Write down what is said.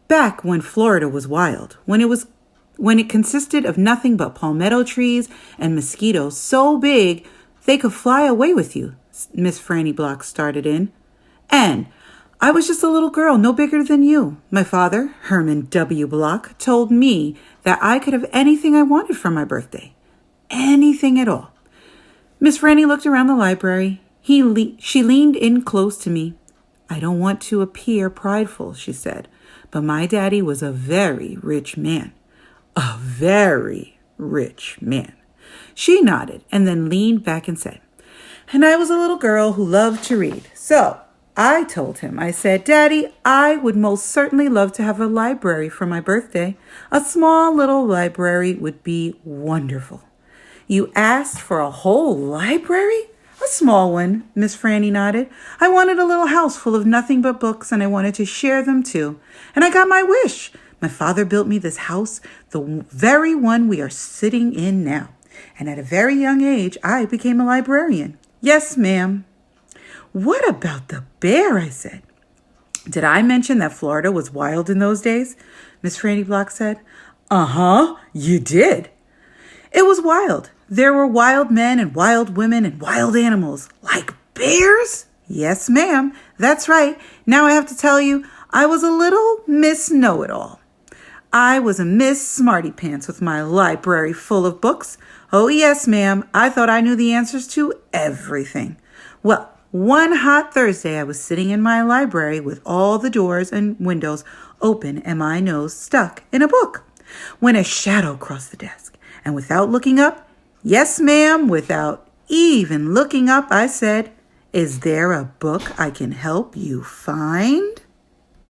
Back when Florida was wild, when it consisted of nothing but palmetto trees and mosquitoes so big they could fly away with you, Miss Franny Block started in. And I was just a little girl, no bigger than you. My father, Herman W. Block, told me that I could have anything I wanted for my birthday. Anything at all. Miss Franny looked around the library. She leaned in close to me. I don't want to appear prideful, she said, but my daddy was a very rich man. A very rich man. She nodded and then leaned back and said, and I was a little girl who loved to read. So I told him, I said, Daddy, I would most certainly love to have a library for my birthday. A small little library would be wonderful. You asked for a whole library? A small one, Miss Franny nodded. I wanted a little house full of nothing but books, and I wanted to share them too. And I got my wish. My father built me this house, the very one we are sitting in now. And at a very young age, I became a librarian. Yes, ma'am. What about the bear, I said. Did I mention that Florida was wild in those days? Miss Franny Block said. Uh-huh, you did. It was wild. There were wild men and wild women and wild animals. Like bears? Yes, ma'am. That's right. Now I have to tell you, I was a little Miss Know-It-All. I was a Miss Smarty Pants with my library full of books. Oh, yes, ma'am. I thought I knew the answers to everything. Well, one hot Thursday, I was sitting in my library with all the doors and windows open and my nose stuck in a book when a shadow crossed the desk. And without looking up, yes, ma'am, without even looking up, I said, is there a book I can help you find?